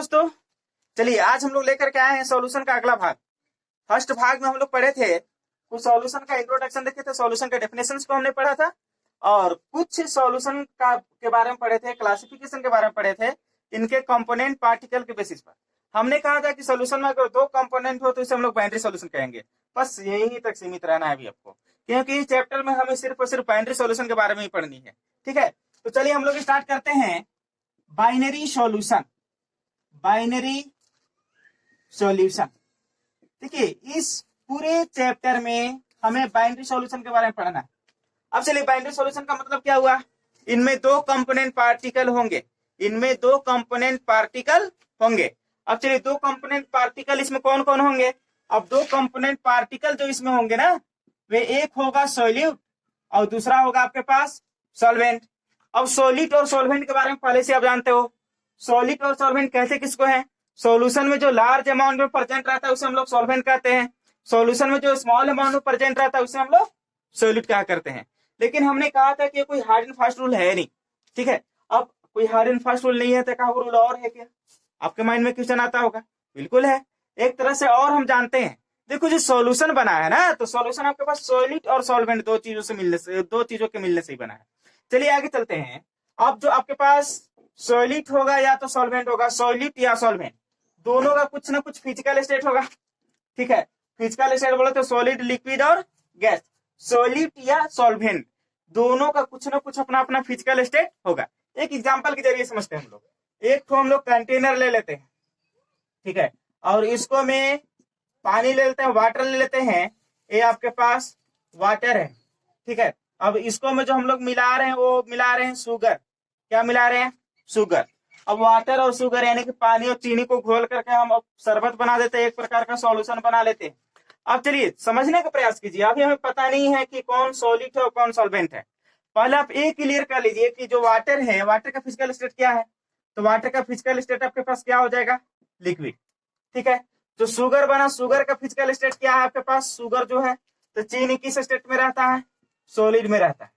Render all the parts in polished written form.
दोस्तों, चलिए आज हम लोग लेकर के आए हैं सॉल्यूशन का अगला भाग। फर्स्ट भाग में हम लोग पढ़े थे कुछ सॉल्यूशन का इंट्रोडक्शन देखे थे, सॉल्यूशन के डेफिनेशंस को हमने पढ़ा था और कुछ सॉल्यूशन का के बारे में पढ़े थे, क्लासिफिकेशन के बारे में पढ़े थे, इनके कंपोनेंट पार्टिकल के बेसिस पर। हमने कहा था कि सॉल्यूशन में अगर दो कंपोनेंट हो तो इसे हम लोग बाइनरी सॉल्यूशन कहेंगे। बस यही तक सीमित रहना है अभी आपको, क्योंकि इस चैप्टर में हमें सिर्फ और सिर्फ बाइनरी सॉल्यूशन के बारे में ही पढ़नी है। ठीक है, तो चलिए हम लोग स्टार्ट करते हैं बाइनरी सॉल्यूशन। बाइनरी सॉल्यूशन, देखिए इस पूरे चैप्टर में हमें बाइनरी सॉल्यूशन के बारे में पढ़ना है। अब चलिए, बाइनरी सॉल्यूशन का मतलब क्या हुआ? इनमें दो कंपोनेंट पार्टिकल होंगे, इनमें दो कंपोनेंट पार्टिकल होंगे। अब चलिए, दो कंपोनेंट पार्टिकल इसमें कौन कौन होंगे? अब दो कंपोनेंट पार्टिकल जो इसमें होंगे ना, वे एक होगा सॉल्यूट और दूसरा होगा आपके पास सॉल्वेंट। अब सॉलिड और सॉल्वेंट के बारे में पहले से आप जानते हो। सॉलिड और सॉल्वेंट कहते किसको है? सॉल्यूशन में जो लार्ज अमाउंट में प्रेजेंट रहता है उसे हम लोग सॉल्वेंट कहते हैं, सॉल्यूशन में जो स्मॉल अमाउंट में प्रेजेंट रहता है उसे हम लोग सॉल्यूट कहा करते हैं। लेकिन हमने कहा था कि कोई हार्ड एंड फास्ट रूल है नहीं। ठीक है, अब कोई हार्ड एंड फास्ट रूल नहीं है तो क्या वो रूल और है क्या? आपके माइंड में क्वेश्चन आता होगा। बिल्कुल है, एक तरह से और हम जानते हैं। देखो, जो सॉल्यूशन बना है ना, तो सॉल्यूशन आपके पास सॉलिड और सॉल्वेंट दो चीजों के मिलने से ही बना है। चलिए आगे चलते हैं। अब जो आपके पास सॉलिड होगा या तो सॉल्वेंट होगा, सॉलिड या सॉल्वेंट, दोनों का कुछ ना कुछ फिजिकल स्टेट होगा। ठीक है, फिजिकल स्टेट बोले तो सॉलिड, लिक्विड और गैस। सॉलिड या सॉल्वेंट दोनों का कुछ ना कुछ अपना अपना फिजिकल स्टेट होगा। एक एग्जांपल के जरिए समझते हैं हम लोग। एक तो हम लोग कंटेनर ले लेते हैं, ठीक है, और इसको में पानी ले लेते हैं, वाटर ले लेते हैं। ये आपके पास वाटर है, ठीक है। अब इसको में जो हम लोग मिला रहे हैं वो मिला रहे हैं शुगर। क्या मिला रहे हैं? शुगर। अब वाटर और शुगर यानी कि पानी और चीनी को घोल करके हम अब शरबत बना देते हैं, एक प्रकार का सॉल्यूशन बना लेते हैं। अब चलिए समझने का प्रयास कीजिए। अभी हमें पता नहीं है कि कौन सॉलिड है और कौन सॉल्वेंट है। पहले आप ये क्लियर कर लीजिए कि जो वाटर है, वाटर का फिजिकल स्टेट क्या है? तो वाटर का फिजिकल स्टेट आपके पास क्या हो जाएगा? लिक्विड। ठीक है, जो शुगर बना, शुगर का फिजिकल स्टेट क्या है आपके पास? शुगर जो है, तो चीनी किस स्टेट में रहता है? सॉलिड में रहता है।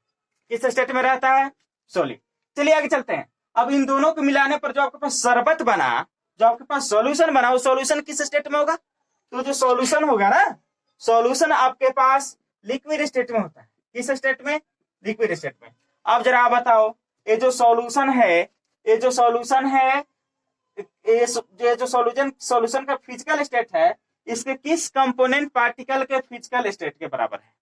किस स्टेट में रहता है? सॉलिड। चलिए आगे चलते हैं। अब इन दोनों को मिलाने पर जो आपके पास शरबत बना, जो आपके पास सॉल्यूशन बना, वो सॉल्यूशन किस स्टेट में होगा? तो जो सॉल्यूशन होगा ना, सॉल्यूशन आपके पास लिक्विड स्टेट में होता है। किस स्टेट में? लिक्विड स्टेट में। अब जरा आप बताओ, ये जो सॉल्यूशन है, ये जो सॉल्यूशन है, ये जो सॉल्यूशन का फिजिकल स्टेट है, इसके किस कंपोनेंट पार्टिकल के फिजिकल स्टेट के बराबर है?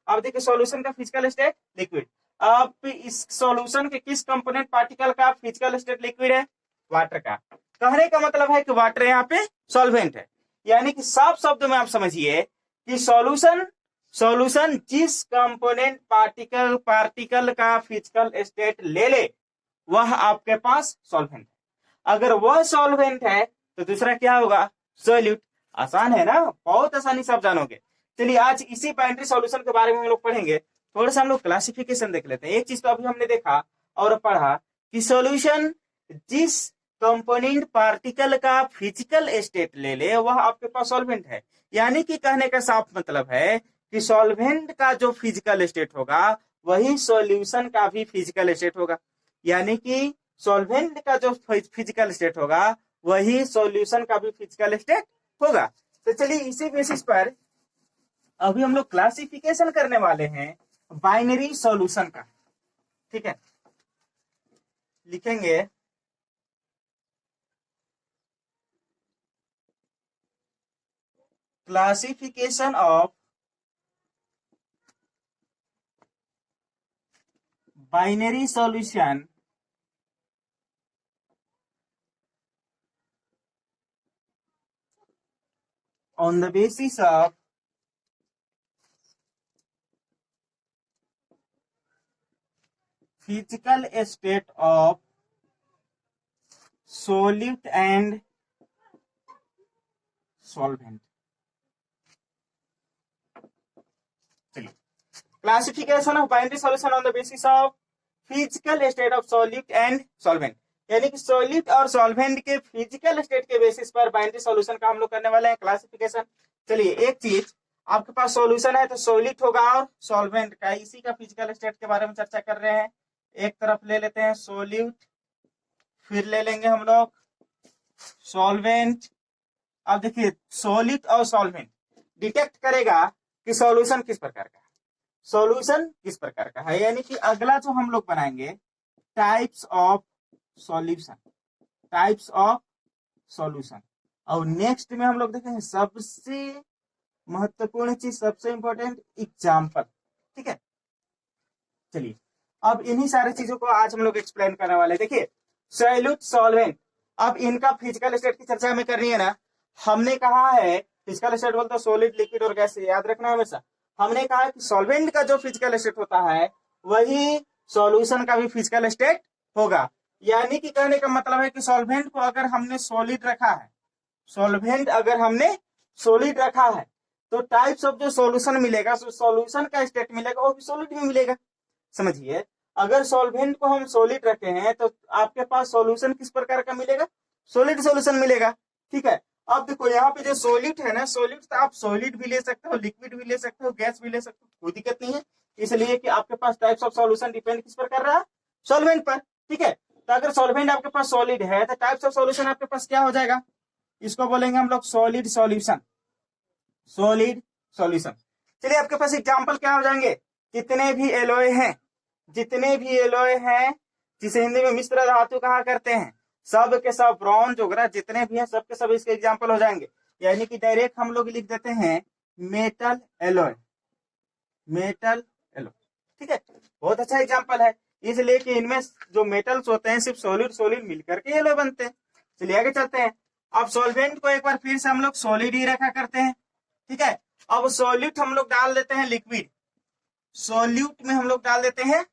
अब देखिए, सॉल्यूशन का फिजिकल स्टेट लिक्विड। अब इस सॉल्यूशन के किस कंपोनेंट पार्टिकल का फिजिकल स्टेट लिक्विड है? वाटर का। कहने का मतलब है कि वाटर यहाँ पे सॉल्वेंट है। यानी कि साफ शब्द में आप समझिए कि सॉल्यूशन जिस कंपोनेंट पार्टिकल का फिजिकल स्टेट ले ले, वह आपके पास सॉल्वेंट है। अगर वह सॉल्वेंट है तो दूसरा क्या होगा? सॉल्यूट। आसान है ना, बहुत आसानी से आप जानोगे। चलिए आज इसी बाइनरी सॉल्यूशन के बारे में हम लोग पढ़ेंगे। थोड़ा सा हम लोग क्लासिफिकेशन देख लेते हैं। एक चीज तो अभी हमने देखा और पढ़ा कि सॉल्यूशन जिस कंपोनेंट पार्टिकल का फिजिकल स्टेट ले ले, वह आपके पास सॉल्वेंट है। यानी कि कहने का साफ मतलब है कि सॉल्वेंट का जो फिजिकल स्टेट होगा वही सॉल्यूशन का भी फिजिकल स्टेट होगा। यानी कि सॉल्वेंट का जो फिजिकल स्टेट होगा वही सॉल्यूशन का भी फिजिकल स्टेट होगा। तो चलिए इसी बेसिस पर अभी हम लोग क्लासिफिकेशन करने वाले हैं बाइनरी सॉल्यूशन का। ठीक है, लिखेंगे classification of binary solution on the basis of physical state of solute and solvent. चलिए, classification of binary solution on the basis of physical state of solute and solvent. यानी कि सॉल्यूट और solvent के physical state के basis पर binary solution का हम लोग करने वाले हैं क्लासिफिकेशन। चलिए, एक चीज, आपके पास सॉल्यूशन है तो सॉलिड होगा और सॉल्वेंट का, इसी का फिजिकल स्टेट के बारे में चर्चा कर रहे हैं। एक तरफ ले लेते हैं सॉल्यूट, फिर ले लेंगे हम लोग सॉल्वेंट। अब देखिए सॉलिड और सॉल्वेंट डिटेक्ट करेगा कि सॉल्यूशन किस प्रकार का है, सॉल्यूशन किस प्रकार का है। यानी कि अगला जो हम लोग बनाएंगे types of solution, types of solution. और नेक्स्ट में हम लोग देखेंगे सबसे महत्वपूर्ण चीज, सबसे इंपॉर्टेंट एग्जाम्पल। ठीक है, चलिए अब इन्हीं सारी चीजों को आज हम लोग एक्सप्लेन करने वाले। देखिए सॉल्यूट सॉल्वेंट, अब इनका फिजिकल स्टेट की चर्चा हमें करनी है ना। हमने कहा है फिजिकल स्टेट बोलते हैं सॉलिड, लिक्विड और गैस, याद रखना हमेशा। हमने कहा है कि सॉल्वेंट का जो फिजिकल स्टेट होता है वही सॉल्यूशन का भी फिजिकल स्टेट होगा। यानी कि कहने का मतलब है कि सॉल्वेंट को अगर हमने सॉलिड रखा है, सॉल्वेंट अगर हमने सॉलिड रखा है तो टाइप्स ऑफ जो सॉल्यूशन मिलेगा, सॉल्यूशन का स्टेट मिलेगा वो भी सॉलिड में मिलेगा। समझिए अगर सॉल्वेंट को हम सॉलिड रखे हैं तो आपके पास सॉल्यूशन किस प्रकार का मिलेगा, सॉलिड सॉल्यूशन मिलेगा। ठीक है, अब देखो यहाँ पे जो सॉलिड है ना, सॉलिड तो आप सॉलिड भी ले सकते हो, लिक्विड भी ले सकते हो, गैस भी ले सकते हो, कोई दिक्कत नहीं है। इसलिए कि आपके पास टाइप्स ऑफ सॉल्यूशन डिपेंड किस पर कर रहा है, सॉल्वेंट पर। ठीक है, तो अगर सॉल्वेंट आपके पास सॉलिड है तो टाइप्स ऑफ सॉल्यूशन आपके पास क्या हो जाएगा, इसको बोलेंगे हम लोग सॉलिड सॉल्यूशन, सॉलिड सॉल्यूशन। चलिए आपके पास एग्जांपल क्या हो जाएंगे, जितने भी एलॉय हैं, जितने भी एलॉय हैं जिसे हिंदी में मिश्र धातु कहा करते हैं, सब के सब ब्रॉन्ज वगैरह जितने भी हैं सब के सब इसके एग्जांपल हो जाएंगे। यानी कि डायरेक्ट हम लोग लिख देते हैं मेटल एलॉय, मेटल एलॉय। ठीक है, बहुत अच्छा एग्जांपल है, इसलिए कि इनमें जो मेटल्स होते हैं सिर्फ सॉलिड सॉलिड मिलकर के एलॉय बनते हैं। चलिए आगे चलते हैं। अब सॉल्वेंट को एक बार फिर से हम लोग सॉलिड ही रखा करते हैं। ठीक है, अब सॉल्यूट हम लोग डाल देते हैं लिक्विड, सॉल्यूट में हम लोग डाल देते हैं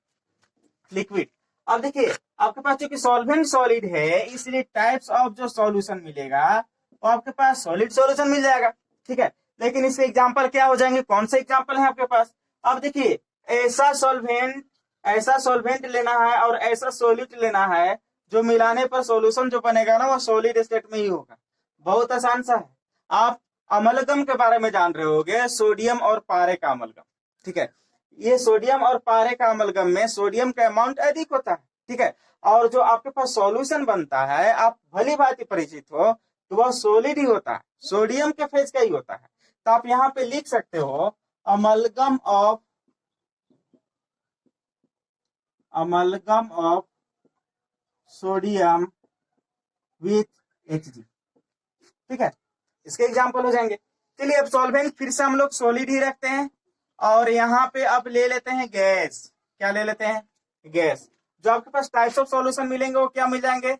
लिक्विड। अब देखिए आपके पास चूंकि सॉल्वेंट सॉलिड है इसलिए टाइप्स ऑफ जो सॉल्यूशन मिलेगा वो आपके पास सॉलिड सॉल्यूशन मिल जाएगा। ठीक है, लेकिन इसके एग्जांपल क्या हो जाएंगे, कौन से एग्जांपल है आपके पास। अब देखिए ऐसा सॉल्वेंट लेना है और ऐसा सॉल्यूट लेना है जो मिलाने पर सॉल्यूशन जो बनेगा ना वो सॉलिड स्टेट में ही होगा। बहुत आसान सा है। आप अमलगम के बारे में जान रहे होगे, सोडियम और पारे का अमलगम। ठीक है, ये सोडियम और पारे का अमलगम में सोडियम का अमाउंट अधिक होता है। ठीक है, और जो आपके पास सॉल्यूशन बनता है आप भली भांति परिचित हो तो वह सॉलिड ही होता है, सोडियम के फेज का ही होता है। तो आप यहाँ पे लिख सकते हो amalgam of sodium with Hg। ठीक है, इसके एग्जाम्पल हो जाएंगे। चलिए अब सॉल्वेंट फिर से हम लोग सॉलिड ही रखते हैं और यहाँ पे अब ले लेते हैं गैस। क्या ले लेते हैं, गैस। जो आपके पास टाइप्स ऑफ सॉल्यूशन मिलेंगे वो क्या मिल जाएंगे,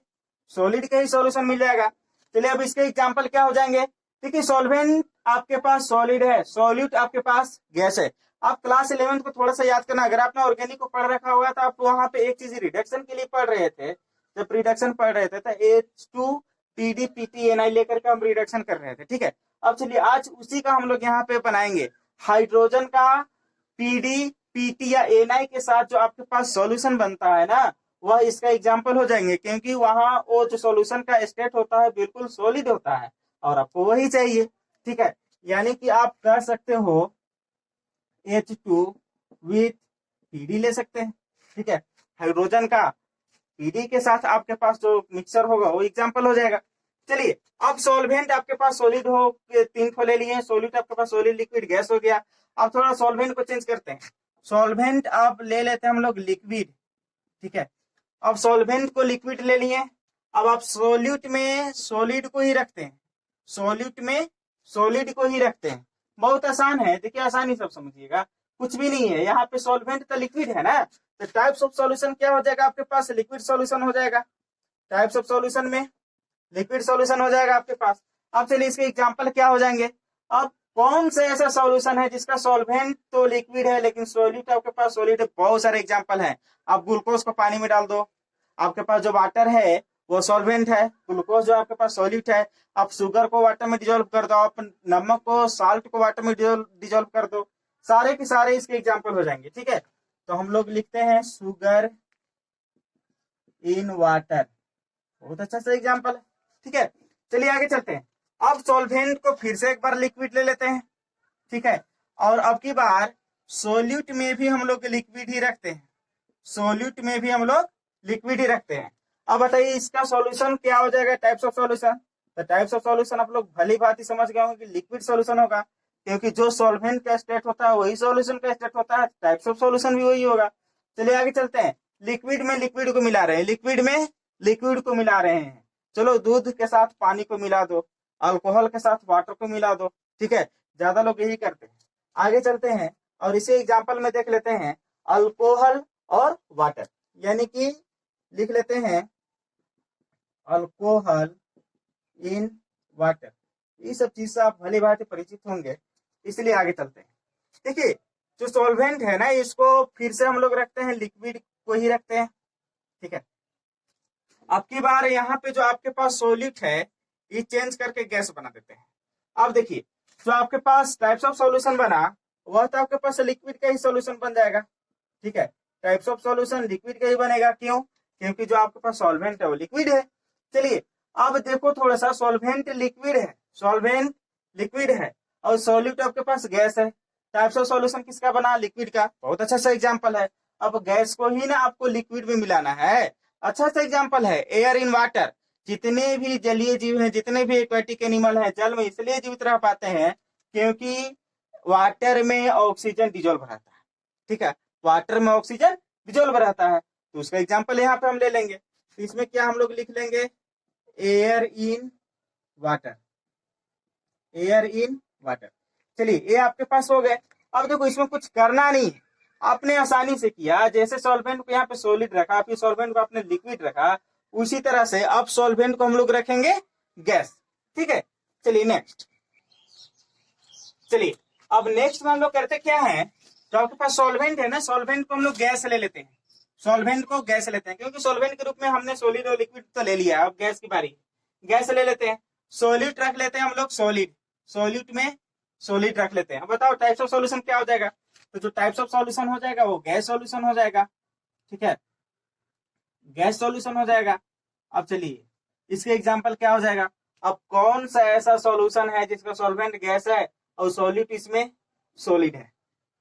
सॉलिड के ही सॉल्यूशन मिल जाएगा। चलिए अब इसके एग्जांपल क्या हो जाएंगे। देखिए सॉल्वेंट आपके पास सॉलिड है, सॉल्यूट आपके पास गैस है। आप क्लास 11 को थोड़ा सा याद करना, अगर आपने ऑर्गेनिक को पढ़ रखा हुआ तो आप वहां पे एक चीज रिडक्शन के लिए पढ़ रहे थे। जब रिडक्शन पढ़ रहे थे तो H2PDPTNI लेकर के हम रिडक्शन कर रहे थे। ठीक है, अब चलिए आज उसी का हम लोग यहाँ पे बनाएंगे। हाइड्रोजन का PDPT या NI के साथ जो आपके पास सॉल्यूशन बनता है ना वह इसका एग्जाम्पल हो जाएंगे, क्योंकि वहां वो जो सॉल्यूशन का स्टेट होता है बिल्कुल सॉलिड होता है और आपको वही चाहिए। ठीक है, यानी कि आप कह सकते हो H2 विथ PD ले सकते हैं। ठीक है, हाइड्रोजन का PD के साथ आपके पास जो मिक्सर होगा वो एग्जाम्पल हो जाएगा। चलिए अब सॉल्वेंट आपके पास सॉलिड हो, 3 को ले लिए, सॉलिड आपके पास सॉलिड लिक्विड गैस हो गया। अब थोड़ा सॉल्वेंट को चेंज करते हैं, सॉल्वेंट अब ले लेते हैं हम लोग लिक्विड। ठीक है, अब सॉल्वेंट को लिक्विड ले लिए, अब आप सॉल्यूट में सॉलिड को ही रखते हैं, सॉल्यूट में सॉलिड को ही रखते हैं। बहुत आसान है, देखिए आसानी सब समझिएगा, कुछ भी नहीं है। यहाँ पे सॉल्वेंट तो लिक्विड है ना, तो टाइप्स ऑफ सॉल्यूशन क्या हो जाएगा आपके पास, लिक्विड सॉल्यूशन हो जाएगा। टाइप्स ऑफ सॉल्यूशन में लिक्विड सॉल्यूशन हो जाएगा आपके पास। अब चलिए इसके एग्जांपल क्या हो जाएंगे। अब कौन सा ऐसा सॉल्यूशन है जिसका सॉल्वेंट तो लिक्विड है लेकिन सॉल्यूट आपके पास सॉलिड है, बहुत सारे एग्जांपल हैं। आप ग्लूकोज को पानी में डाल दो, आपके पास जो वाटर है वो सॉल्वेंट है, ग्लूकोज जो आपके पास सॉल्यूट है। आप शुगर को वाटर में डिजोल्व कर दो, आप नमक को साल्ट को वाटर में डिजोल्व कर दो, सारे के सारे इसके एग्जाम्पल हो जाएंगे। ठीक है, तो हम लोग लिखते हैं शुगर इन वाटर, बहुत अच्छा सा एग्जाम्पल है। ठीक है, चलिए आगे चलते हैं। अब सॉल्वेंट को फिर से एक बार लिक्विड ले लेते हैं। ठीक है, और अब की बार सोल्यूट में भी हम लोग लिक्विड ही रखते हैं, सोल्यूट में भी हम लोग लिक्विड ही रखते हैं। अब बताइए इसका सॉल्यूशन क्या हो जाएगा, टाइप्स ऑफ सॉल्यूशन। तो टाइप्स ऑफ सॉल्यूशन आप लोग भली भांति समझ गए होंगे कि लिक्विड सॉल्यूशन होगा, क्योंकि जो सॉल्वेंट का स्टेट होता है वही सॉल्यूशन का स्टेट होता है, टाइप्स ऑफ सॉल्यूशन भी वही होगा। चलिए आगे चलते हैं। लिक्विड में लिक्विड को मिला रहे हैं, लिक्विड में लिक्विड को मिला रहे हैं। चलो दूध के साथ पानी को मिला दो, अल्कोहल के साथ वाटर को मिला दो, ठीक है, ज्यादा लोग यही करते हैं। आगे चलते हैं और इसे एग्जाम्पल में देख लेते हैं, अल्कोहल और वाटर, यानी कि लिख लेते हैं अल्कोहल इन वाटर। ये सब चीज से आप भली भांति परिचित होंगे, इसलिए आगे चलते हैं। देखिए जो सॉल्वेंट है ना, इसको फिर से हम लोग रखते हैं लिक्विड को ही रखते हैं, ठीक है। अब की बार यहाँ पे जो आपके पास सॉल्यूट है ये चेंज करके गैस बना देते हैं। अब देखिए जो आपके पास टाइप्स ऑफ सॉल्यूशन बना वह तो आपके पास लिक्विड का ही सॉल्यूशन बन जाएगा, ठीक है। टाइप्स ऑफ सॉल्यूशन लिक्विड का ही बनेगा, क्यों? क्योंकि जो आपके पास सॉल्वेंट है वो लिक्विड है। चलिए अब देखो थोड़ा सा, सॉल्वेंट लिक्विड है, सॉल्वेंट लिक्विड है और सॉल्यूट आपके पास गैस है। टाइप्स ऑफ सॉल्यूशन किसका बना? लिक्विड का। बहुत अच्छा सा एग्जांपल है। अब गैस को ही ना आपको लिक्विड में मिलाना है। अच्छा सा एग्जांपल है एयर इन वाटर। जितने भी जलीय जीव हैं, जितने भी एक्वेटिक एनिमल हैं, जल में इसलिए जीवित रह पाते हैं क्योंकि वाटर में ऑक्सीजन डिजोल्व रहता है, ठीक है। वाटर में ऑक्सीजन डिजोल्व रहता है, तो उसका एग्जांपल यहाँ पे हम ले लेंगे। तो इसमें क्या हम लोग लिख लेंगे, air in water, air in water. चलिए ये आपके पास हो गए। अब देखो इसमें कुछ करना नहीं है, आपने आसानी से किया। जैसे सॉल्वेंट को यहाँ पे सॉलिड रखा, फिर सॉल्वेंट को आपने लिक्विड रखा, उसी तरह से अब सॉल्वेंट को हम लोग रखेंगे गैस, ठीक है। चलिए नेक्स्ट, चलिए अब नेक्स्ट में हम लोग करते क्या है, जो आपके पास सॉल्वेंट है ना, सॉल्वेंट को हम लोग गैस ले लेते हैं, सॉल्वेंट को गैस लेते हैं, क्योंकि सॉल्वेंट के रूप में हमने सॉलिड और लिक्विड तो ले लिया, अब गैस की बारी। गैस ले लेते हैं, सॉलिड रख लेते हैं हम लोग, सॉलिड, सॉलिड में सॉलिड रख लेते हैं। अब बताओ टाइप्स ऑफ सॉल्यूशन क्या हो जाएगा, तो जो टाइप्स ऑफ सॉल्यूशन हो जाएगा वो गैस सॉल्यूशन हो जाएगा, ठीक है, गैस सॉल्यूशन हो जाएगा। अब चलिए इसके एग्जांपल क्या हो जाएगा, अब कौन सा ऐसा सॉल्यूशन है जिसका सॉल्वेंट गैस है और सॉल्यूट इसमें सॉलिड है?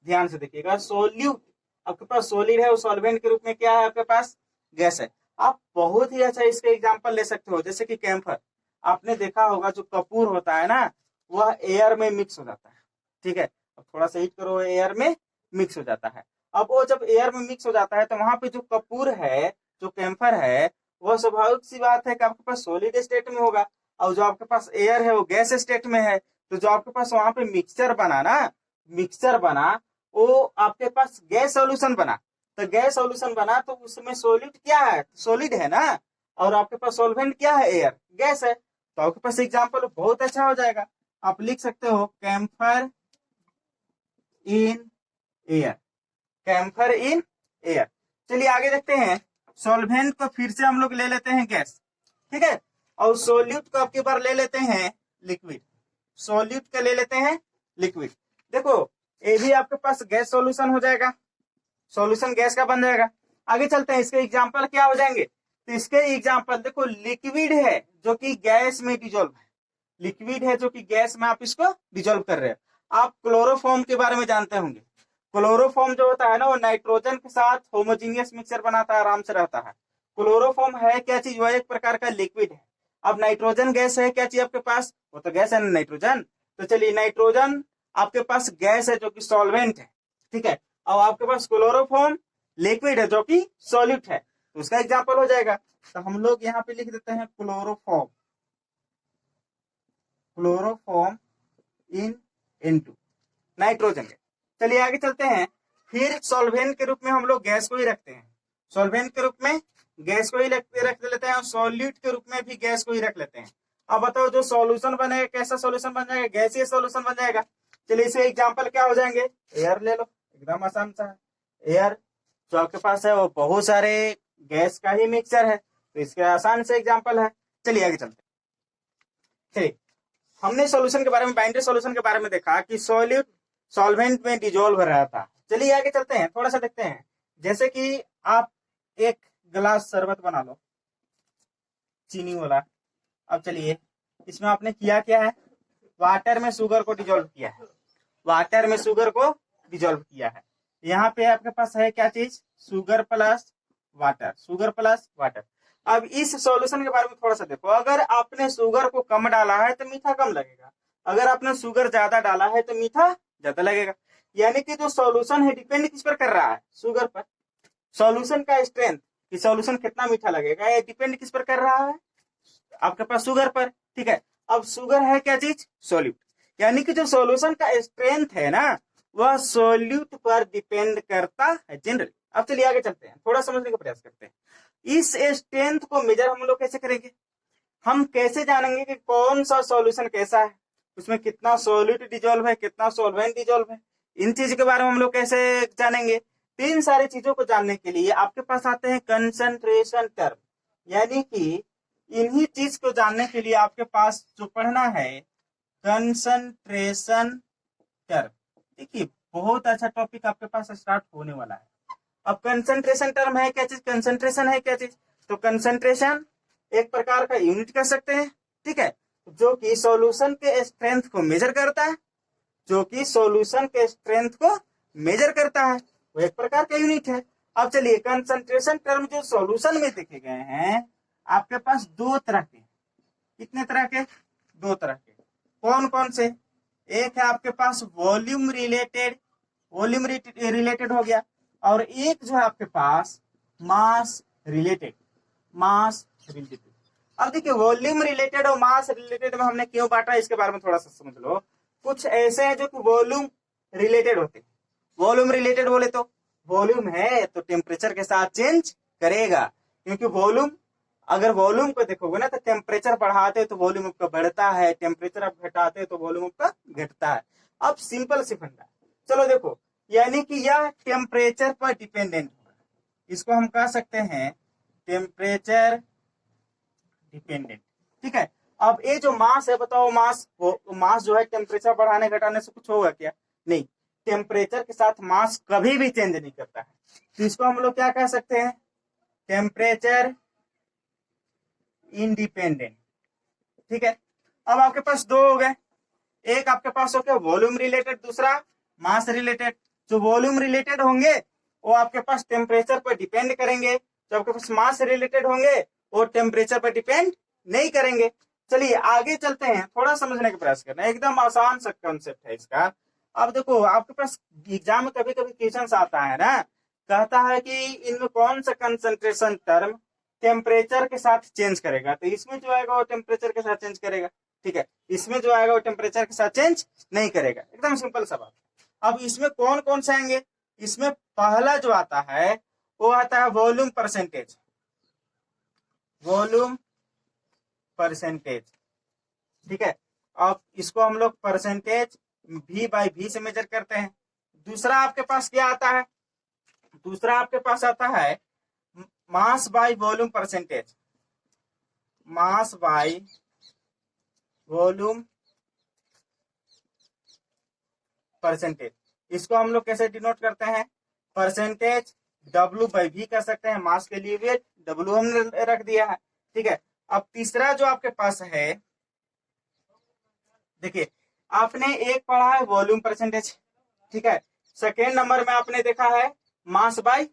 ध्यान से देखिएगा, सॉल्यूट आपके पास सॉलिड है और सॉल्वेंट के रूप में क्या है आपके पास, गैस है। आप बहुत ही अच्छा इसके एग्जांपल ले सकते हो, जैसे कि कैम्फर। आपने देखा होगा जो कपूर होता है ना, वह एयर में मिक्स हो जाता है, ठीक है। अब थोड़ा सा हीट करो, एयर में मिक्स हो जाता है। अब वो जब एयर में मिक्स हो जाता है तो वहां पे जो कपूर है, जो कैम्फर है, वह स्वाभाविक सी बात है कि आपके पास सॉलिड स्टेट में होगा, और जो आपके पास एयर है वो गैस स्टेट में है। तो जो आपके पास वहां पे मिक्सचर बना ना, मिक्सचर बना, वो आपके पास गैस सॉल्यूशन बना। तो गैस सॉल्यूशन बना तो उसमें सॉलिड क्या है, सॉलिड है ना, और आपके पास सॉल्वेंट क्या है, एयर, गैस है। तो आपके पास एग्जांपल बहुत अच्छा हो जाएगा। आप लिख सकते हो camphor in air, camphor in air. चलिए आगे देखते हैं, सॉल्वेंट को फिर से हम लोग ले लेते हैं गैस, ठीक है, और सोल्यूट को आपके बार ले लेते हैं लिक्विड, सोल्यूट का ले लेते हैं लिक्विड। देखो ये भी आपके पास गैस सॉल्यूशन हो जाएगा, सॉल्यूशन गैस का बन जाएगा। आगे चलते हैं, इसके एग्जांपल क्या हो जाएंगे, तो इसके एग्जांपल देखो, लिक्विड है जो कि गैस में डिजोल्व है, लिक्विड है जो कि गैस में आप इसको डिजोल्व कर रहे हैं। आप क्लोरोफॉर्म के बारे में जानते होंगे। क्लोरोफॉर्म जो होता है ना, वो नाइट्रोजन के साथ होमोजीनियस मिक्सचर बनाता है, आराम से रहता है। क्लोरोफॉर्म है क्या चीज, वह एक प्रकार का लिक्विड है। अब नाइट्रोजन गैस है क्या चीज आपके पास, वो तो गैस है ना, नाइट्रोजन। तो चलिए नाइट्रोजन आपके पास गैस है जो कि सॉल्वेंट है, ठीक है, और आपके पास क्लोरोफॉर्म लिक्विड है जो कि सॉल्यूट है, तो उसका एग्जाम्पल हो जाएगा। तो हम लोग यहाँ पे लिख देते हैं क्लोरोफॉर्म, क्लोरोफॉर्म इन N2 नाइट्रोजन गैस। चलिए आगे चलते हैं, फिर सॉल्वेंट के रूप में हम लोग गैस को ही रखते हैं, सॉल्वेंट के रूप में गैस को ही रख लेते हैं, और सॉल्यूट के रूप में भी गैस को ही रख लेते हैं। अब बताओ जो सॉल्यूशन बनेगा कैसा सॉल्यूशन बन जाएगा, गैसीय सॉल्यूशन बन जाएगा। चलिए इसके एग्जांपल क्या हो जाएंगे, एयर ले लो, एकदम आसान सा है। एयर जो आपके पास है वो बहुत सारे गैस का ही मिक्सचर है, तो इसके आसान से एग्जाम्पल है। चलिए आगे चलते हैं। चलिए हमने सॉल्यूशन के बारे में, बाइंडरी सॉल्यूशन के बारे में देखा कि सॉल्यूट सॉल्वेंट में डिजोल्व रहा था। चलिए आगे चलते हैं, थोड़ा सा देखते हैं। जैसे कि आप एक गिलास शरबत बना लो, चीनी वाला। अब चलिए इसमें आपने किया क्या है, वाटर में शुगर को डिजोल्व किया है, वाटर में शुगर को डिजोल्व किया है। यहाँ पे आपके पास है क्या चीज, sugar plus water, sugar plus water. अब इस सॉल्यूशन के बारे में थोड़ा सा देखो, अगर आपने शुगर को कम डाला है तो मीठा कम लगेगा, अगर आपने शुगर ज्यादा डाला है तो मीठा ज्यादा लगेगा। यानी कि जो सॉल्यूशन है डिपेंड किस पर कर रहा है, शुगर पर। सॉल्यूशन का स्ट्रेंथ कि सॉल्यूशन कितना मीठा लगेगा ये डिपेंड किस पर कर रहा है, आपके पास शुगर पर। ठीक है, अब शुगर है क्या चीज, सोल्यूट। यानी कि जो सॉल्यूशन का स्ट्रेंथ है ना वह सोल्यूट पर डिपेंड करता है जनरली। अब चलिए आगे चलते हैं, थोड़ा समझने का प्रयास करते हैं। इस स्ट्रेंथ को मेजर हम लोग कैसे करेंगे, हम कैसे जानेंगे कि कौन सा सॉल्यूशन कैसा है, उसमें कितना सोल्यूट डिजोल्व है, कितना सोलवेंट डिजोल्व है, इन चीज के बारे में हम लोग कैसे जानेंगे। तीन सारी चीजों को जानने के लिए आपके पास आते हैं कंसंट्रेशन टर्म। यानी कि इन्हीं चीज को जानने के लिए आपके पास जो पढ़ना है कंसंट्रेशन टर्म। देखिए बहुत अच्छा टॉपिक आपके पास स्टार्ट होने वाला है। अब कंसंट्रेशन टर्म है क्या चीज, कंसंट्रेशन है क्या चीज, तो कंसंट्रेशन एक प्रकार का यूनिट कह सकते हैं। ठीक है, जो कि सॉल्यूशन के स्ट्रेंथ को मेजर करता है, जो कि सॉल्यूशन के स्ट्रेंथ को मेजर करता है, वो एक प्रकार का यूनिट है। अब चलिए कंसंट्रेशन टर्म जो सॉल्यूशन में देखे गए हैं आपके पास दो तरह के, कितने तरह के, दो तरह के। कौन कौन से, एक है आपके पास वॉल्यूम रिलेटेड, वॉल्यूम रिलेटेड हो गया, और एक जो है आपके पास मास रिलेटेड, मास रिलेटेड। अब देखिए वॉल्यूम रिलेटेड और मास रिलेटेड में हमने क्यों बांटा इसके बारे में थोड़ा सा समझ लो। कुछ ऐसे हैं जो कि वॉल्यूम रिलेटेड होते हैं। वॉल्यूम रिलेटेड बोले तो वॉल्यूम है तो टेम्परेचर के साथ चेंज करेगा, क्योंकि वॉल्यूम, अगर वॉल्यूम को देखोगे ना तो टेम्परेचर बढ़ाते तो वॉल्यूम आपका बढ़ता है, टेम्परेचर आप घटाते तो वॉल्यूम आपका घटता है। अब सिंपल सी फंडा, चलो देखो, यानी कि यह टेम्परेचर पर डिपेंडेंट होगा, इसको हम कह सकते हैं टेम्परेचर डिपेंडेंट। ठीक है, अब ये जो मास है बताओ, मास, वो मास जो है टेम्परेचर बढ़ाने घटाने से कुछ होगा क्या, नहीं। टेम्परेचर के साथ मास कभी भी चेंज नहीं करता है, तो इसको हम लोग क्या कह सकते हैं, टेम्परेचर इंडिपेंडेंट। ठीक है, अब आपके पास दो हो गए, एक आपके पास हो गया वॉल्यूम रिलेटेड, दूसरा मास रिलेटेड। जो वॉल्यूम रिलेटेड होंगे वो आपके पास टेम्परेचर पर डिपेंड करेंगे, जो आपके पास मास रिलेटेड होंगे वो टेम्परेचर पर डिपेंड नहीं करेंगे। चलिए आगे चलते हैं, थोड़ा समझने का प्रयास करना है, एकदम आसान सा कंसेप्ट है इसका। अब देखो आपके पास एग्जाम में कभी कभी क्वेश्चन आता है ना, कहता है कि इनमें कौन सा कंसंट्रेशन टर्म टेम्परेचर के साथ चेंज करेगा, तो इसमें जो आएगा वो टेम्परेचर के साथ चेंज करेगा। ठीक है, इसमें जो आएगा वो टेम्परेचर के साथ चेंज नहीं करेगा, एकदम सिंपल सा बात। अब इसमें कौन कौन से आएंगे, इसमें पहला जो आता है वो आता है वॉल्यूम परसेंटेज, वॉल्यूम परसेंटेज। ठीक है, अब इसको हम लोग परसेंटेज V बाई V से मेजर करते हैं। दूसरा आपके पास क्या आता है, दूसरा आपके पास आता है mass by volume percentage, mass by volume percentage. इसको हम लोग कैसे डिनोट करते हैं, परसेंटेज W बाई V कर सकते हैं, मास के लिए वेट W हमने रख दिया है। ठीक है, अब तीसरा जो आपके पास है, देखिए आपने एक पढ़ा है वॉल्यूम परसेंटेज, ठीक है, सेकेंड नंबर में आपने देखा है मास बाय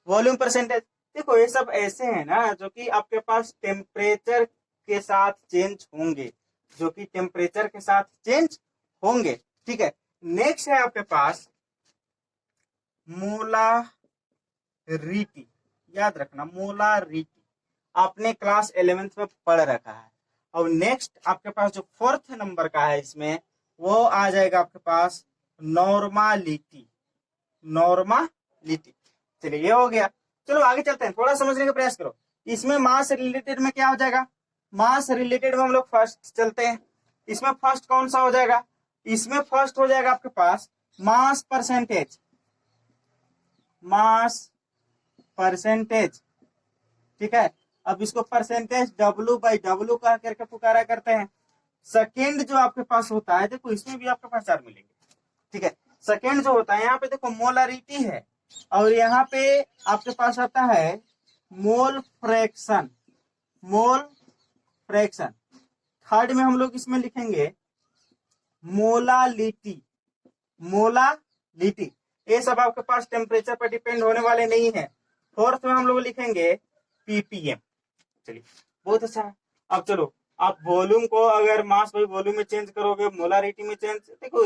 वॉल्यूम परसेंटेज। देखो ये सब ऐसे हैं ना जो कि आपके पास टेम्परेचर के साथ चेंज होंगे, जो कि टेम्परेचर के साथ चेंज होंगे। ठीक है, नेक्स्ट है आपके पास मोलारिटी, याद रखना मोलारिटी आपने क्लास 11th में पढ़ रखा है। और नेक्स्ट आपके पास जो फोर्थ नंबर का है इसमें वो आ जाएगा आपके पास नॉर्मालिटी, नॉर्मालिटी। चलिए ये हो गया, चलो आगे चलते हैं, थोड़ा समझने का प्रयास करो। इसमें मास रिलेटेड में क्या हो जाएगा, मास रिलेटेड में हम लोग फर्स्ट चलते हैं। इसमें फर्स्ट कौन सा हो जाएगा, इसमें फर्स्ट हो जाएगा आपके पास मास परसेंटेज, मास परसेंटेज। ठीक है, अब इसको परसेंटेज W बाई W कह करके पुकारा करते हैं। सेकेंड जो आपके पास होता है, देखो इसमें भी आपके पास 4 मिलेंगे। ठीक है, सेकेंड जो होता है यहाँ पे देखो मोलारिटी है, और यहाँ पे आपके पास आता है mole fraction, mole fraction. Third में हम लोग इसमें लिखेंगे मोलालिटी, मोलालिटी। ये सब आपके पास टेम्परेचर पर डिपेंड होने वाले नहीं है। फोर्थ में हम लोग लिखेंगे पीपीएम, चलिए बहुत अच्छा है। अब चलो आप वॉल्यूम को अगर मास बाई वॉल्यूम में चेंज करोगे, मोलारिटी में चेंज, देखो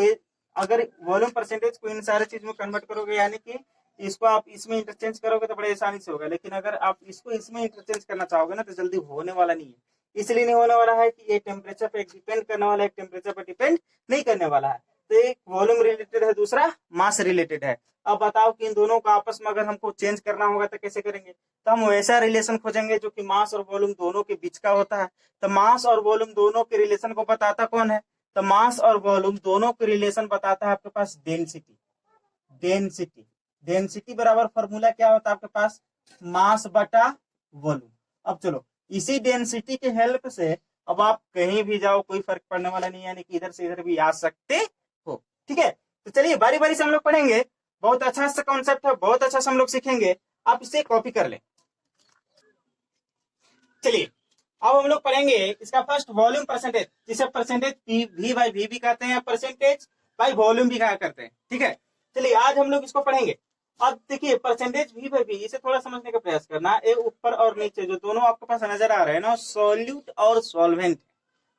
अगर वॉल्यूम परसेंटेज को इन सारे चीज में कन्वर्ट करोगे, यानी कि इसको आप इसमें इंटरचेंज करोगे तो बड़े आसानी से होगा, लेकिन अगर आप इसको इसमें इंटरचेंज करना चाहोगे ना तो जल्दी होने वाला नहीं है। इसलिए नहीं होने वाला है कि ये टेम्परेचर पे डिपेंड करने वाला है, टेम्परेचर पे डिपेंड नहीं करने वाला है। तो एक वॉल्यूम रिलेटेड है, दूसरा मास रिलेटेड है। अब बताओ कि इन दोनों को आपस में अगर हमको चेंज करना होगा तो कैसे करेंगे? तो हम वैसा रिलेशन खोजेंगे जो कि मास और वॉल्यूम दोनों के बीच का होता है। तो मास और वॉल्यूम दोनों के रिलेशन को बताता कौन है? तो मास और वॉल्यूम दोनों के रिलेशन बताता है आपके पास डेंसिटी। डेंसिटी डेंसिटी बराबर फॉर्मूला क्या होता है आपके पास? मास बटा वॉल्यूम। अब चलो इसी डेंसिटी के हेल्प से अब आप कहीं भी जाओ कोई फर्क पड़ने वाला नहीं है, यानी कि इधर से इधर भी आ सकते हो। ठीक है, तो चलिए बारी बारी से हम लोग पढ़ेंगे। बहुत अच्छा सा कॉन्सेप्ट है, बहुत अच्छा से हम लोग सीखेंगे। आप इसे कॉपी कर लें। चलिए अब हम लोग पढ़ेंगे इसका फर्स्ट वॉल्यूम परसेंटेज, जिसे परसेंटेज वी बाई वी भी कहते हैं, परसेंटेज बाई वॉल्यूम भी कहा करते हैं। ठीक है, चलिए आज हम लोग इसको पढ़ेंगे। अब देखिए परसेंटेज वी बाई वी, इसे थोड़ा समझने का प्रयास करना। ये ऊपर और नीचे जो दोनों आपके पास नजर आ रहे हैं ना, सॉल्यूट और सॉल्वेंट।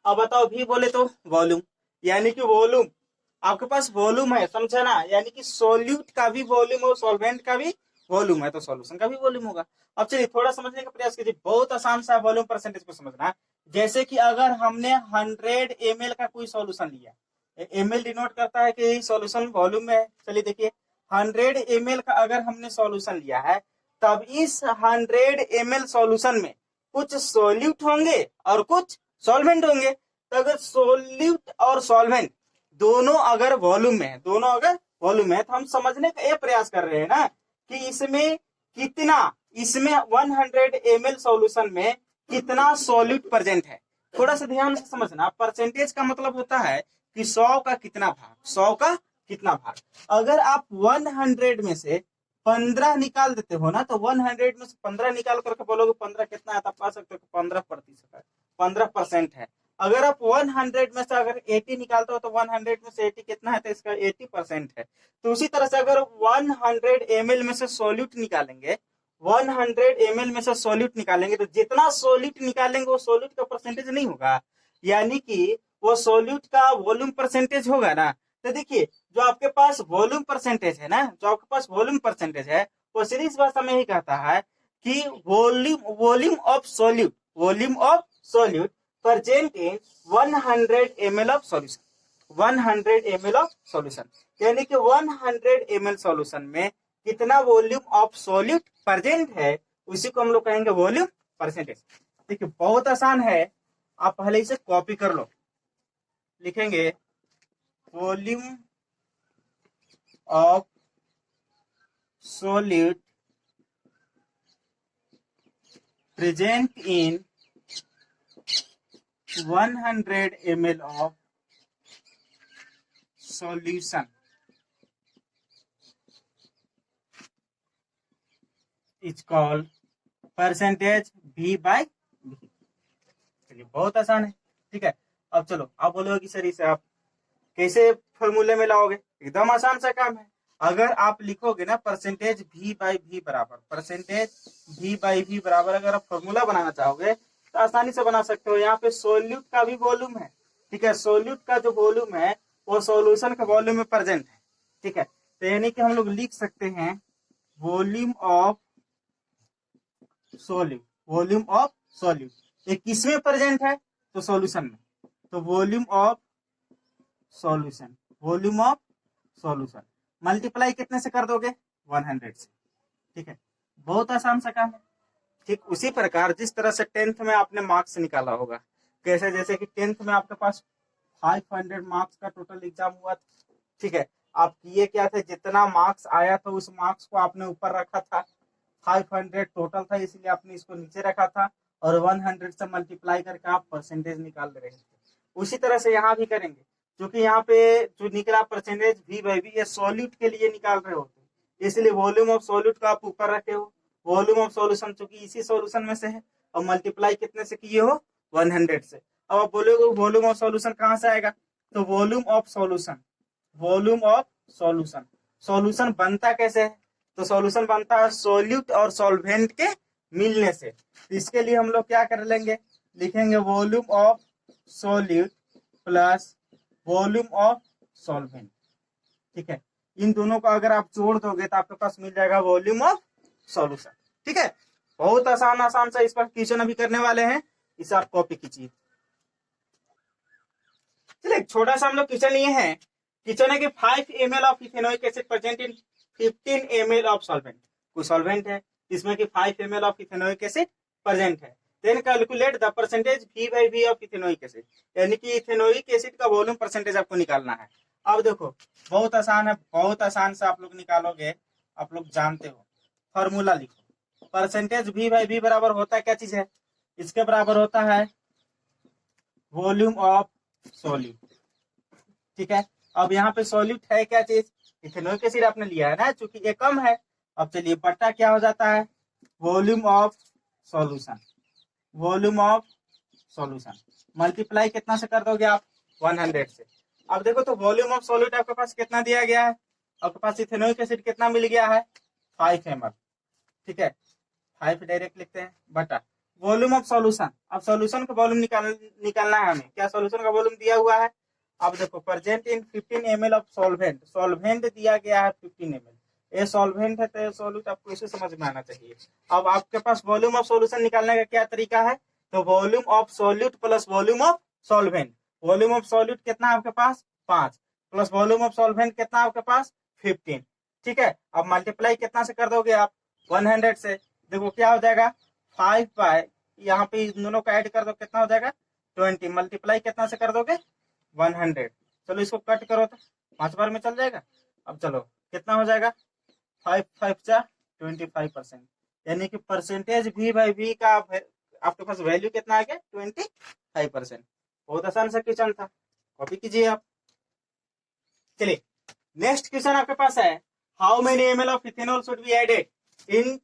अब बताओ वी बोले तो वॉल्यूम, यानी कि वॉल्यूम आपके पास वॉल्यूम है, समझा ना? यानी कि सॉल्यूट का भी वॉल्यूम और सॉल्वेंट का भी वॉल्यूम है, तो सॉल्यूशन का भी वॉल्यूम होगा। अब चलिए थोड़ा समझने का प्रयास कीजिए, बहुत आसान सा वॉल्यूम परसेंटेज को समझना। जैसे कि अगर हमने 100 ml का कोई सॉल्यूशन लिया, ml डिनोट करता है कि सॉल्यूशन वॉल्यूम में है। चलिए देखिए 100 ml का अगर हमने सॉल्यूशन लिया है, तब इस 100 ml सॉल्यूशन में कुछ सॉल्यूट होंगे और कुछ सॉल्वेंट होंगे। तो अगर सॉल्यूट और सॉल्वेंट दोनों अगर वॉल्यूम में है, दोनों अगर वॉल्यूम है, तो हम समझने का ये प्रयास कर रहे हैं ना कि इसमें कितना, इसमें 100 ml सॉल्यूशन में कितना सॉल्यूट प्रेजेंट है। थोड़ा सा ध्यान से समझना, परसेंटेज का मतलब होता है कि 100 का कितना भाग, 100 का कितना भाग। अगर आप 100 में से 15 निकाल देते हो ना, तो 100 में से 15 निकाल करके बोलोगे 15 कितना है, तो पा सकते हो 15% है, 15% है। अगर आप 100 में से अगर 80 निकालते हो तो 100 में से 80 कितना है, तो इसका 80% है। तो उसी तरह से अगर 100 ml में से सॉल्यूट निकालेंगे, 100 ml में से सॉल्यूट निकालेंगे, तो जितना सॉल्यूट निकालेंगे वो सॉल्यूट का परसेंटेज नहीं होगा, यानी कि वो सॉल्यूट का वॉल्यूम परसेंटेज होगा ना। तो देखिए जो आपके पास वॉल्यूम परसेंटेज है ना, जो आपके पास वॉल्यूम परसेंटेज है, वो सीधी इस भाषा में ही कहता है कि volume of solute, volume of solute present in 100 ml of solution, 100 ml of solution, यानी कि 100 ml सॉल्यूशन में कितना वॉल्यूम ऑफ सॉल्यूट प्रेजेंट है, उसी को हम लोग कहेंगे वॉल्यूम परसेंटेज। देखिए बहुत आसान है, आप पहले इसे कॉपी कर लो। लिखेंगे volume of solute present in 100 ml of solution is called percentage V by V। चलिए बहुत आसान है। ठीक है, अब चलो आप बोलोगे कि सर इसे आप कैसे फॉर्मूले में लाओगे? एकदम आसान सा काम है। अगर आप लिखोगे ना परसेंटेज V बाई V बराबर, परसेंटेज V बाई V बराबर, अगर आप फॉर्मूला बनाना चाहोगे तो आसानी से बना सकते हो। यहाँ पे सोल्यूट का भी वॉल्यूम है। ठीक है, सोल्यूट का जो वॉल्यूम है वो सॉल्यूशन का वॉल्यूम में प्रेजेंट है। ठीक है, तो यानी कि हम लोग लिख सकते हैं volume of solute, volume of solute ये किसमें प्रेजेंट है? तो सॉल्यूशन में। तो volume of solution, volume of solution multiply कितने से कर दोगे? 100 से। ठीक है, बहुत आसान सा काम है। ठीक उसी प्रकार जिस तरह से 10th में आपने मार्क्स निकाला होगा, कैसे, जैसे कि 10th में आपके पास 500 मार्क्स का टोटल एग्जाम हुआ था। ठीक है, आप किए क्या थे, जितना मार्क्स आया था उस मार्क्स को आपने ऊपर रखा था, 500 टोटल था इसलिए आपने इसको नीचे रखा था, और 100 से मल्टीप्लाई करके आप परसेंटेज निकाल रहे थे। उसी तरह से यहाँ भी करेंगे, क्योंकि यहाँ पे जो निकला परसेंटेज V बाई V, ये सॉल्यूट के लिए निकाल रहे होते, इसलिए वॉल्यूम ऑफ सॉल्यूट का आप ऊपर रखे हो, वॉल्यूम ऑफ सॉल्यूशन चूंकि इसी सॉल्यूशन में से है, और मल्टीप्लाई कितने से किए हो? 100 से। अब आप बोलोगे वॉल्यूम ऑफ सॉल्यूशन कहाँ से आएगा? तो volume of solution, volume of solution, solution बनता कैसे है? तो सॉल्यूशन बनता है सॉल्यूट और सॉल्वेंट के मिलने से। तो इसके लिए हम लोग क्या कर लेंगे, लिखेंगे volume of solute plus volume of solvent. ठीक है, इन दोनों को अगर आप जोड़ दोगे तो आपके पास मिल जाएगा वॉल्यूम ऑफ सॉल्यूशन। ठीक है, बहुत आसान आसान सा इस पर क्वेश्चन अभी करने वाले हैं, इसे आप कॉपी कीजिए। चलिए छोटा सा हम लोग क्वेश्चन लिए हैं। क्वेश्चन है कि 5 ml of ethanoic acid present in 15 ml of solvent. कोई सॉल्वेंट है जिसमें कि 5 ml of ethanoic acid present है। Then calculate the percentage V by V of ethanoic acid, यानी कि इथेनोइक एसिड का वॉल्यूम परसेंटेज आपको निकालना है। अब देखो बहुत आसान है, बहुत आसान से आप लोग निकालोगे, आप लोग जानते हो। फॉर्मूला लिखो, परसेंटेज V by V बराबर होता है क्या चीज है, इसके बराबर होता है वॉल्यूम ऑफ सॉल्यूट। ठीक है, अब यहाँ पे सॉल्यूट है क्या चीज, इथेनोइक एसिड आपने लिया है ना, चूंकि ये कम है। अब चलिए बट्टा क्या हो जाता है, volume of solution, volume of solution multiply कितना से कर दोगे आप, 100 से। अब देखो तो वॉल्यूम ऑफ सॉल्यूट आपके पास कितना दिया गया है, आपके पास इथेनोइक एसिड कितना मिल गया है, 5 ml। ठीक है, 5 डायरेक्ट लिखते हैं बटा वॉल्यूम ऑफ सॉल्यूशन। अब सॉल्यूशन का वॉल्यूम निकालना है हमें, क्या सॉल्यूशन का वॉल्यूम दिया हुआ है। अब देखो present in 15 ml of solvent, solvent दिया गया है 15 ml, ये सॉल्वेंट है तो ये सॉल्यूट आपको इसे समझ में आना चाहिए। अब आपके पास वॉल्यूम ऑफ सॉल्यूशन निकालने का क्या तरीका है, तो volume of solute plus volume of solvent. Volume of solute कितना आपके पास 5 प्लस वॉल्यूम ऑफ सॉल्वेंट कितना आपके पास 15। ठीक है, अब मल्टीप्लाई कितना से कर दोगे आप, 100 से। देखो क्या हो जाएगा, 5 बाय यहाँ पे इन दोनों को ऐड कर दो, कितना हो जाएगा 20, मल्टीप्लाई कितना से कर दोगे 100। चलो इसको कट करो तो 5 बार में चल जाएगा। अब चलो कितना हो जाएगा, 5 5 जा 25%, यानी कि परसेंटेज V by V का आपके पास वैल्यू कितना आ गया 25%। बहुत आसान सा क्वेश्चन था, कॉपी कीजिए आप। चलिए नेक्स्ट क्वेश्चन आपके पास है, how many ml of ethanol should be added in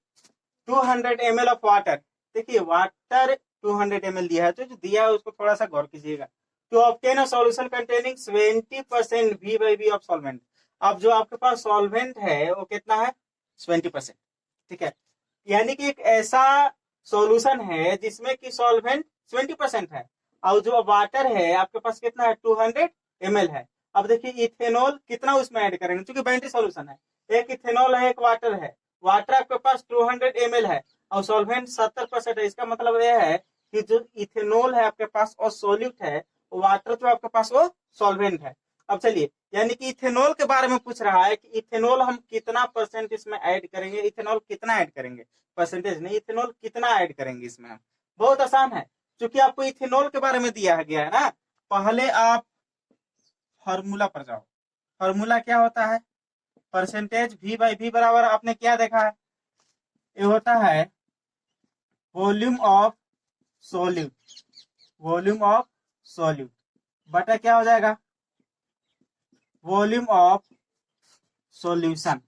200 ml of water. देखिए वाटर 200 ml दिया है, तो जो दिया है उसको थोड़ा सा गौर कीजिएगा। To obtain a solution containing 20% V by V of solvent. अब जो आपके पास सॉल्वेंट है वो कितना है 20%। ठीक है, यानी कि एक ऐसा सॉल्यूशन है जिसमें कि सॉल्वेंट 20% है, और जो वाटर है आपके पास कितना है 200 ml है। अब देखिए इथेनॉल कितना उसमें ऐड करेंगे, क्योंकि बाइनरी सॉल्यूशन है, एक इथेनॉल है एक वाटर है। वाटर आपके पास 200 ml है और सॉल्वेंट 70% है। इसका मतलब यह है कि जो इथेनॉल है आपके पास और सॉल्यूट है, वाटर जो आपके पास वो सॉल्वेंट है। अब चलिए, यानी कि इथेनॉल के बारे में पूछ रहा है कि इथेनॉल हम कितना परसेंट इसमें ऐड करेंगे, इथेनॉल कितना ऐड करेंगे, परसेंटेज नहीं, इथेनॉल कितना ऐड करेंगे इसमें हम। बहुत आसान है, क्योंकि आपको इथेनॉल के बारे में दिया गया है ना। पहले आप फॉर्मूला पर जाओ, फॉर्मूला क्या होता है, परसेंटेज V by V बराबर आपने क्या देखा है, ये होता है volume of solute, volume of solute बटा क्या हो जाएगा, वॉल्यूम ऑफ सॉल्यूशन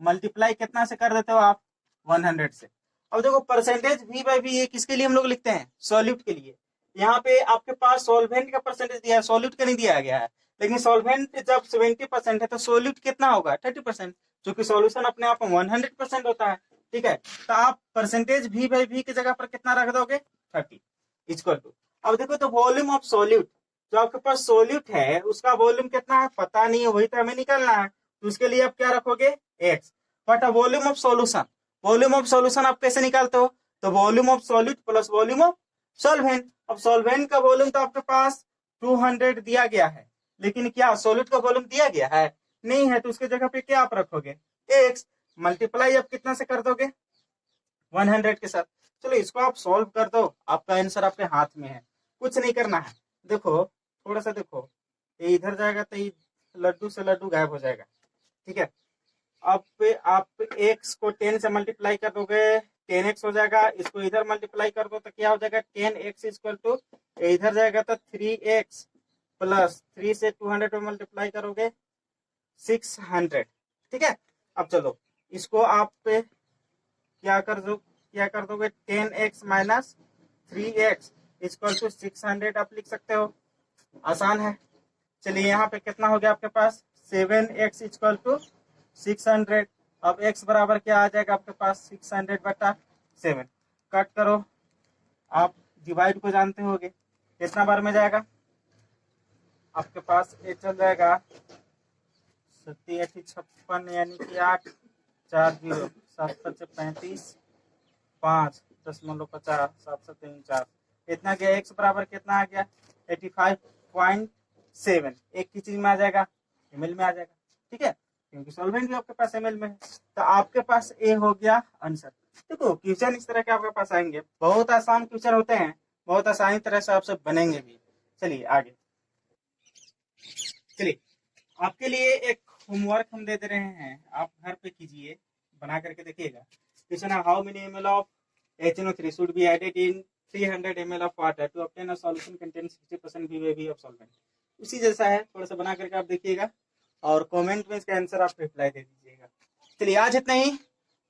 मल्टीप्लाई कितना से कर देते हो आप 100 से। अब देखो परसेंटेज V by V ये किसके लिए हम लोग लिखते हैं, सॉल्यूट के लिए। यहाँ पे आपके पास सॉल्वेंट का परसेंटेज दिया है, सॉल्यूट का नहीं दिया गया है। लेकिन सॉल्वेंट जब 70% है तो सॉल्यूट कितना होगा 30%, क्योंकि सॉल्यूशन अपने आप में 100% होता है। ठीक है, तो आप परसेंटेज V by V की जगह पर कितना रख दोगे 30 इक्वल टू। अब देखो तो वॉल्यूम ऑफ सॉल्यूट, जो आपके पास सॉल्यूट है उसका वॉल्यूम कितना है पता नहीं है, वही तो हमें निकालना है। तो उसके लिए आप क्या रखोगे x बटा volume of solution. Volume of solution आप कैसे निकालते हो, तो volume of solute plus volume of solvent. अब सॉल्वेंट का वॉल्यूम तो आपके पास 200 दिया गया है, लेकिन क्या सॉल्यूट का वॉल्यूम दिया गया है, नहीं है। तो उसके जगह पे क्या आप रखोगे x, मल्टीप्लाई आप कितना से कर दोगे 100 के साथ। चलो इसको आप सॉल्व कर दो, आपका आंसर आपके हाथ में है, कुछ नहीं करना है। देखो थोड़ा सा देखो, ये इधर जाएगा तो लड्डू से लड्डू गायब हो जाएगा। ठीक है, अब आप x को 10 से मल्टीप्लाई कर दोगे 10x हो जाएगा, इसको इधर मल्टीप्लाई कर दो तो क्या हो जाएगा 10x इक्वल टू, इधर जाएगा तो 3x प्लस 3 से 200 में मल्टीप्लाई करोगे 600। ठीक है, अब चलो इसको आप क्या कर दोगे 10x minus 3x equal to 600 आप लिख सकते हो, आसान है। चलिए यहाँ पे कितना हो गया आपके पास 7x इक्वल टू 600। अब x बराबर क्या आ जाएगा आपके पास 600 बटा 7। कट करो, आप डिवाइड को जानते होगे, कितना बार में जाएगा आपके पास, ये चल जाएगा 7×8 = 56, यानी कि 8 4 0 7 5 35 5 .50 7 7 3 4, कितना गया x बराबर कितना आ गया 85.7। एक की चीज में आ जाएगा, ml में आ जाएगा, ठीक है, क्योंकि सॉल्वेंट भी आपके पास ml में है। तो आपके पास ए हो गया आंसर। देखो क्वेश्चन इस तरह के आपके पास आएंगे, बहुत आसान क्वेश्चन होते हैं, बहुत आसानी तरह से आपसे बनेंगे भी। चलिए आगे, चलिए आपके लिए एक होमवर्क हम दे दे रहे हैं, आप घर पे कीजिए, बना करके देखिएगा। क्वेश्चन है, how many ml of HNO3 should be added in 300 ml of water to obtain a solution containing 60% VAV of solvent। उसी जैसा है, थोड़ा सा बना करके आप देखिएगा और कमेंट में इसका आंसर आप रिप्लाई दे दीजिएगा। चलिए आज इतना ही,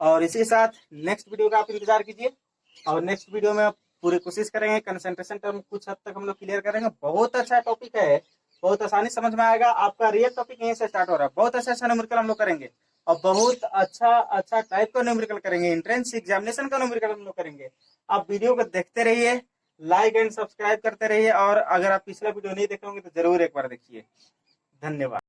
और इसी के साथ नेक्स्ट वीडियो का आप इंतजार कीजिए, और नेक्स्ट वीडियो में पूरी कोशिश करेंगे, कंसंट्रेशन टर्म कुछ हद तक हम लोग क्लियर करेंगे। बहुत अच्छा टॉपिक है, बहुत आसानी समझ में आएगा, आपका रियल टॉपिक यहीं से स्टार्ट हो रहा है। बहुत अच्छा न्यूमेरिकल हम लोग करेंगे, और बहुत अच्छा टाइप का न्यूमेरिकल करेंगे, एंट्रेंस एग्जामिनेशन का न्यूमेरिकल हम लोग करेंगे। आप वीडियो को देखते रहिए, लाइक एंड सब्सक्राइब करते रहिए, और अगर आप पिछला वीडियो नहीं देखे होंगे तो जरूर एक बार देखिए। धन्यवाद।